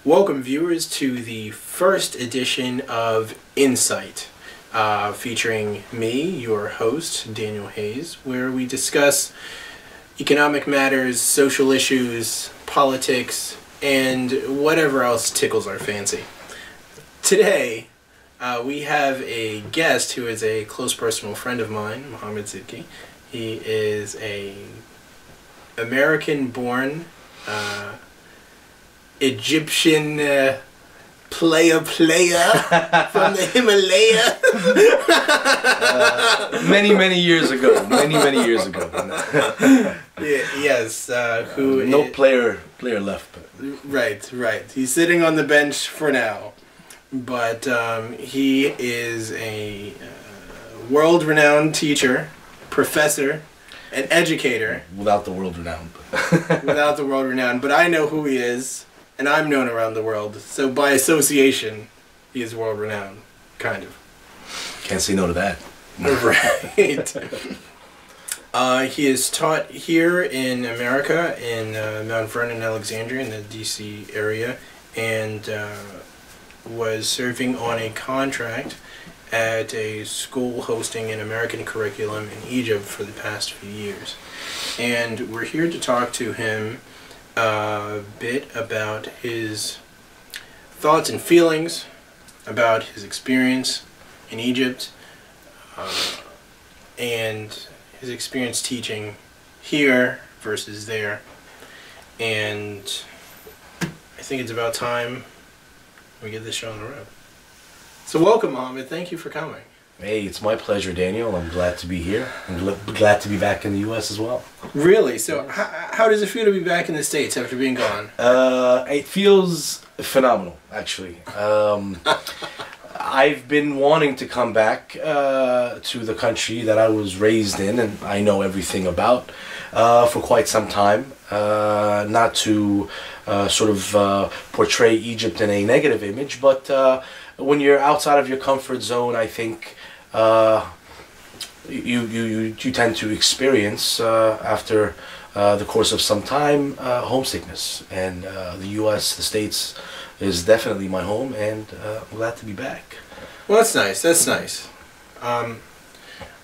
Welcome viewers to the first edition of Insight, featuring me, your host, Daniel Hayes, where we discuss economic matters, social issues, politics, and whatever else tickles our fancy. Today, we have a guest who is a close personal friend of mine, Mohammed Sidki. He is a American-born Egyptian player from the Himalaya. Many years ago. Many years ago. Yes. Who? No player left. Right. He's sitting on the bench for now, but he is a world-renowned teacher, professor, an educator. Without the world renowned. Without the world renowned, but I know who he is. And I'm known around the world, so by association, he is world renowned, kind of. Can't say no to that. Right. He is taught here in America, in Mount Vernon, Alexandria, in the D.C. area, and was serving on a contract at a school hosting an American curriculum in Egypt for the past few years. And we're here to talk to him a bit about his thoughts and feelings about his experience in Egypt and his experience teaching here versus there. And I think it's about time we get this show on the road. So welcome, Mohammed. Thank you for coming. Hey, it's my pleasure, Daniel. I'm glad to be here. I'm glad to be back in the U.S. as well. Really? So how does it feel to be back in the States after being gone? It feels phenomenal, actually. I've been wanting to come back to the country that I was raised in and I know everything about for quite some time. Not to portray Egypt in a negative image, but when you're outside of your comfort zone, I think you tend to experience after the course of some time homesickness, and the U.S., the States, is definitely my home, and I'm glad to be back. Well, that's nice. That's nice.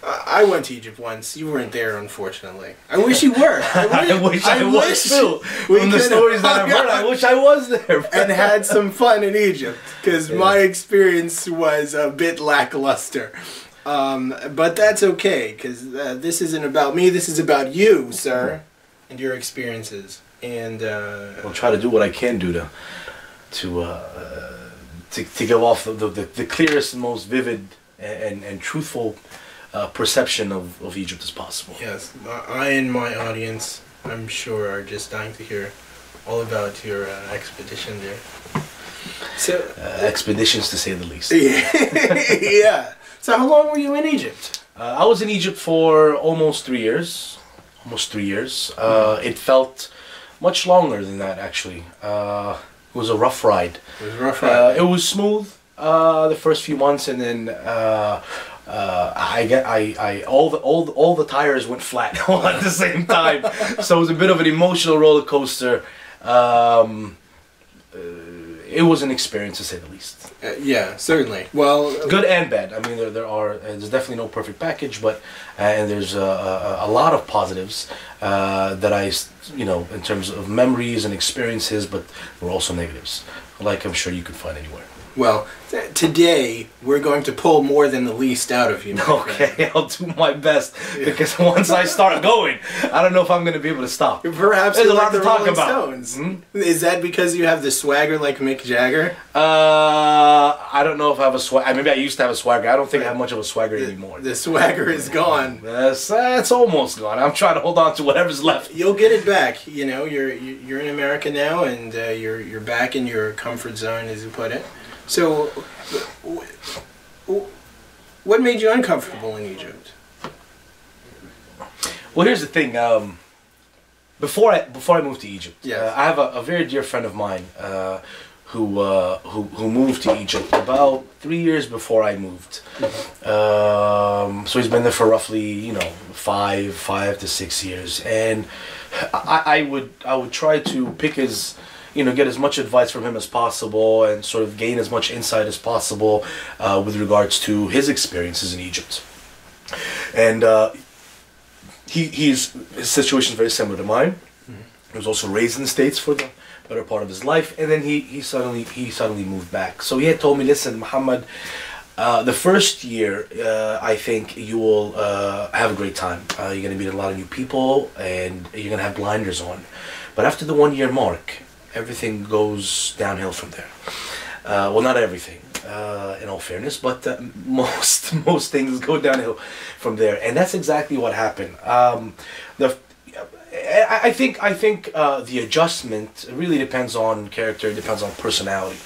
I went to Egypt once. You weren't there, unfortunately. I wish you were. I wish I was too. From the stories that I've heard, I wish I was there. And had some fun in Egypt, because my experience was a bit lackluster. But that's okay, because this isn't about me. This is about you, sir, and your experiences. And I'll try to do what I can do to give off the clearest and most vivid and truthful perception of Egypt as possible. Yes, I and my audience, I'm sure, are just dying to hear all about your expedition there. So expeditions, to say the least. Yeah. So how long were you in Egypt? I was in Egypt for almost 3 years. It felt much longer than that, actually. It was a rough ride. It was a rough ride. It was smooth the first few months, and then all the tires went flat all at the same time. So it was a bit of an emotional roller coaster. It was an experience, to say the least. Yeah, certainly. Well, good and bad. I mean, there's definitely no perfect package, but and there's a lot of positives that in terms of memories and experiences, but there were also negatives, like I'm sure you can find anywhere. Well, today we're going to pull more than the least out of you. Okay, I'll do my best, because once I start going, I don't know if I'm going to be able to stop. Perhaps there's a lot to talk about. Is that because you have the swagger like Mick Jagger? I don't know if I have a swagger. Maybe I used to have a swagger. I don't think I have much of a swagger anymore. The swagger is gone. It's almost gone. I'm trying to hold on to whatever's left. You'll get it back. You know, you're in America now, and you're back in your comfort zone, as you put it. So, what made you uncomfortable in Egypt? Well, here's the thing. Before I moved to Egypt, yes. I have a very dear friend of mine who moved to Egypt about 3 years before I moved. So he's been there for roughly 5 to 6 years, and I would try to pick his get as much advice from him as possible and sort of gain as much insight as possible with regards to his experiences in Egypt. And his situation is very similar to mine. He was also raised in the States for the better part of his life, and then he suddenly moved back. So he had told me, listen, Muhammad, the first year, I think you will have a great time. You're going to meet a lot of new people, and you're going to have blinders on. But after the 1 year mark, everything goes downhill from there. Well, not everything, in all fairness, but most things go downhill from there, and that's exactly what happened. I think the adjustment really depends on character. It depends on personality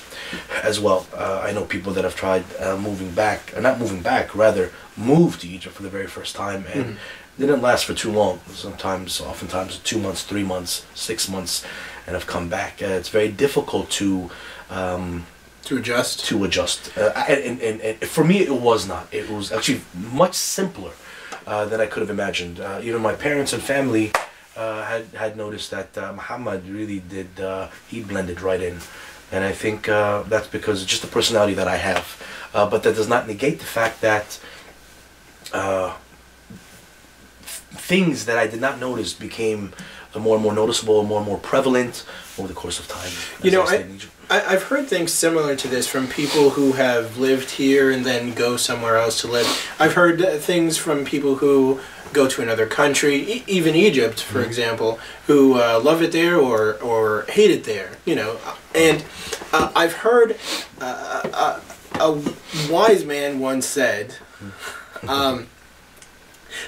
as well. I know people that have tried moving back, or not moving back, rather moved to Egypt for the very first time, and didn't last for too long. Oftentimes 2 months, 3 months, 6 months, and have come back. It's very difficult to adjust. And for me, it was not. It was actually much simpler than I could have imagined. Even my parents and family had noticed that Muhammad really did. He blended right in, and I think that's because it's just the personality that I have. But that does not negate the fact that things that I did not notice became more and more noticeable, more and more prevalent over the course of time. I've heard things similar to this from people who have lived here and then go somewhere else to live. I've heard things from people who go to another country, even Egypt, for example, who love it there or hate it there. And I've heard a wise man once said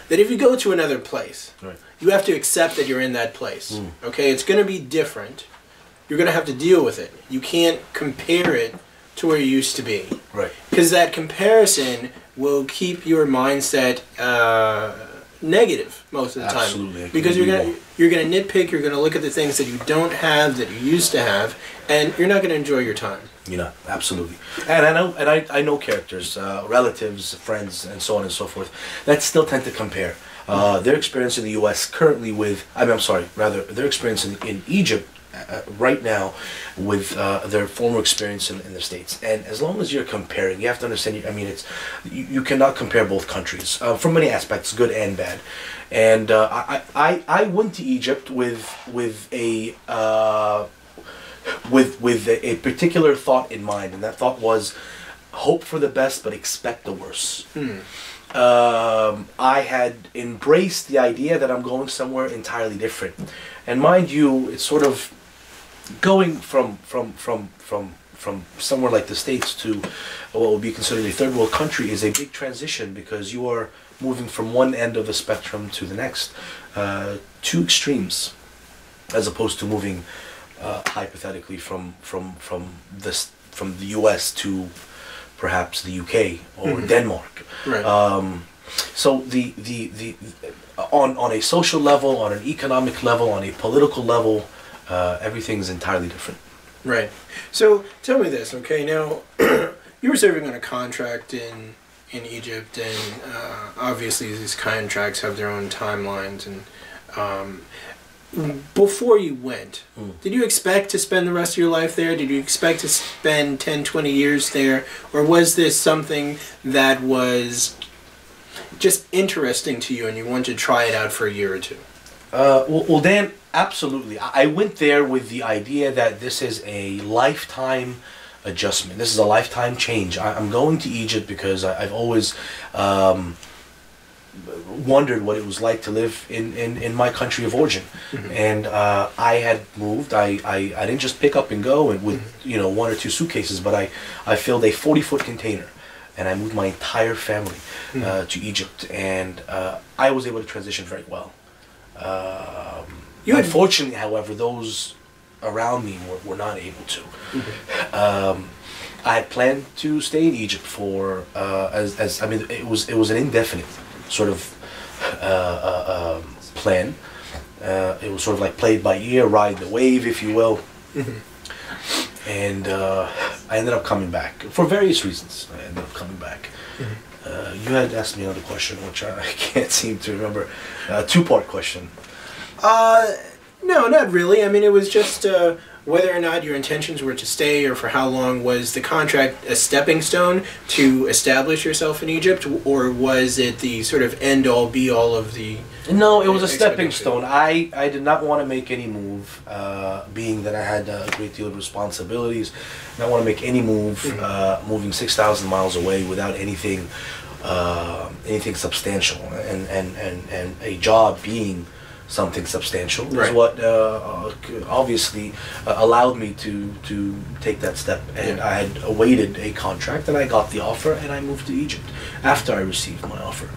that if you go to another place, right, you have to accept that you're in that place. Okay, it's going to be different. You're going to have to deal with it. You can't compare it to where you used to be. Right. Because that comparison will keep your mindset negative most of the time. Absolutely. Because you're gonna nitpick. You're gonna look at the things that you don't have that you used to have, and you're not gonna enjoy your time. Absolutely. And I know characters, relatives, friends, and so on and so forth that still tend to compare their experience in the U.S. currently with. Their experience in Egypt right now with their former experience in the States. And as long as you're comparing, you have to understand. You cannot compare both countries from many aspects, good and bad. And I went to Egypt with a particular thought in mind, and that thought was hope for the best but expect the worst. I had embraced the idea that I'm going somewhere entirely different, and mind you, it's sort of going from somewhere like the States to what would be considered a third world country is a big transition, because you are moving from one end of the spectrum to the next, two extremes, as opposed to moving hypothetically from the U.S. to perhaps the UK or Denmark. Right. So on a social level, on an economic level, on a political level, everything's entirely different. Right. So tell me this, okay? Now, you were serving on a contract in Egypt, and obviously these contracts have their own timelines. And before you went, did you expect to spend the rest of your life there? Did you expect to spend 10, 20 years there? Or was this something that was just interesting to you and you wanted to try it out for a year or two? Well, Dan, absolutely. I went there with the idea that this is a lifetime adjustment. This is a lifetime change. I'm going to Egypt because I've always wondered what it was like to live in my country of origin. And I had moved. I didn't just pick up and go and with 1 or 2 suitcases, but I filled a 40-foot container, and I moved my entire family to Egypt, and I was able to transition very well. Unfortunately, however, those around me were not able to. I had planned to stay in Egypt for it was an indefinite sort of plan. It was sort of like played by ear, ride the wave, if you will. And I ended up coming back for various reasons. I ended up coming back. You had asked me another question, which I can't seem to remember. A 2-part question. No, not really. I mean, it was just whether or not your intentions were to stay or for how long, was the contract a stepping stone to establish yourself in Egypt, or was it the sort of end-all, be-all of the... No, it was a stepping expedition? stone. I did not want to make any move, being that I had a great deal of responsibilities. I didn't want to make any move, moving 6,000 miles away without anything, anything substantial, and a job being something substantial is Right. what obviously allowed me to take that step. And Yeah. I had awaited a contract, and I got the offer, and I moved to Egypt after I received my offer,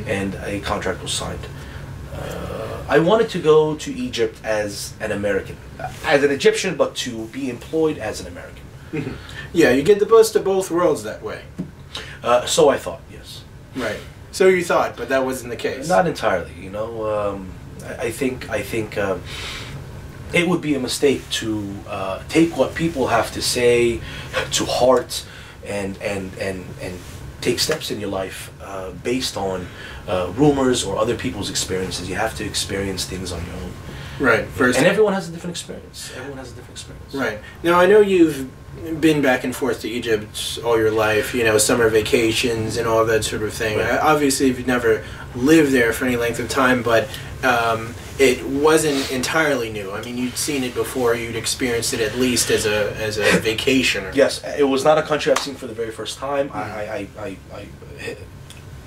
and a contract was signed. I wanted to go to Egypt as an American, as an Egyptian, but to be employed as an American. Yeah, you get the best of both worlds that way. So I thought, yes. Right. So you thought, but that wasn't the case. Not entirely, you know. I think it would be a mistake to take what people have to say to heart and take steps in your life based on rumors or other people's experiences. You have to experience things on your own. Right. First. And everyone has a different experience. Everyone has a different experience. Right. Now, I know you've been back and forth to Egypt all your life, you know, summer vacations and all that sort of thing. Right. Obviously, you've never lived there for any length of time, but it wasn't entirely new. I mean, you'd seen it before, you'd experienced it at least as a vacationer. Yes, it was not a country I've seen for the very first time. I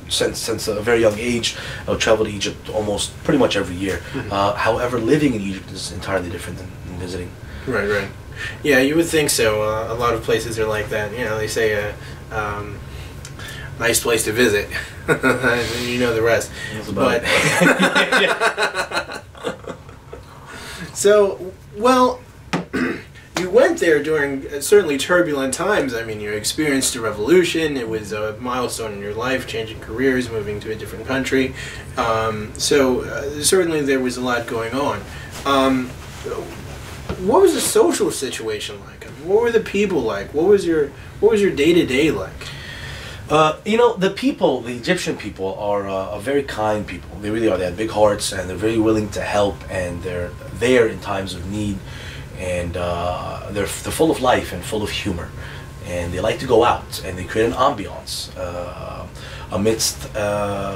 since a very young age, I would travel to Egypt almost pretty much every year. However, living in Egypt is entirely different than visiting. Right, right. Yeah, you would think so. A lot of places are like that. You know, they say a nice place to visit. And you know the rest. That's about But so, well, you went there during certainly turbulent times. I mean, you experienced a revolution. It was a milestone in your life, changing careers, moving to a different country. Certainly there was a lot going on. What was the social situation like? What were the people like? What was your day-to-day like? You know, the people, the Egyptian people, are very kind people. They really are. They have big hearts, and they're very willing to help, and they're there in times of need, and they're full of life and full of humor, and they like to go out, and they create an ambiance amidst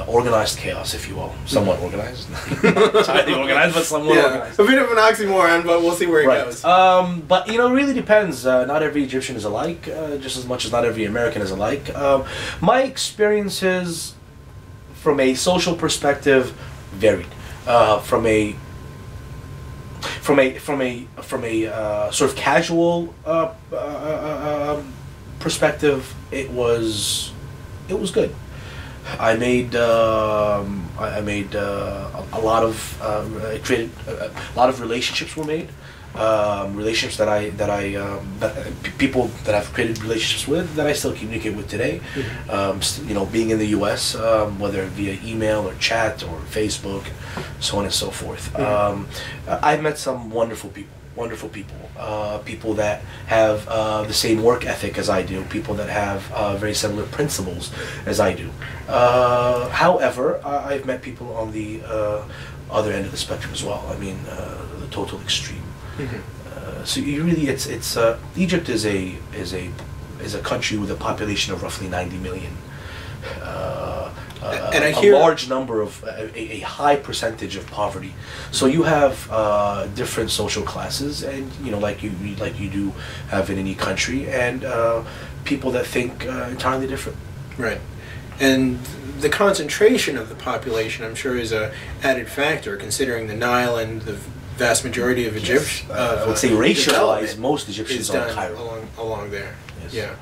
organized chaos, if you will. Somewhat organized. Not entirely organized, but somewhat organized. A bit of an oxymoron, but we'll see where it Right. goes. But you know, it really depends. Not every Egyptian is alike, just as much as not every American is alike. My experiences, from a social perspective, varied. From a sort of casual perspective, it was good. I made a lot of created a lot of relationships were made. Relationships that people that I've created relationships with that I still communicate with today. You know, being in the U.S., whether via email or chat or Facebook, so on and so forth. I've met some wonderful people. People that have the same work ethic as I do, people that have very similar principles as I do. However, I've met people on the other end of the spectrum as well. I mean, the total extreme. So you really, it's Egypt is a country with a population of roughly 90 million. And I hear a large number of a high percentage of poverty. So you have different social classes, and you know, like you do have in any country, and people that think entirely different. Right. And the concentration of the population, I'm sure, is a added factor, considering the Nile and the vast majority of Egypt. I would say racialized, development most Egyptians is are in done Cairo. along there. Yes. Yeah.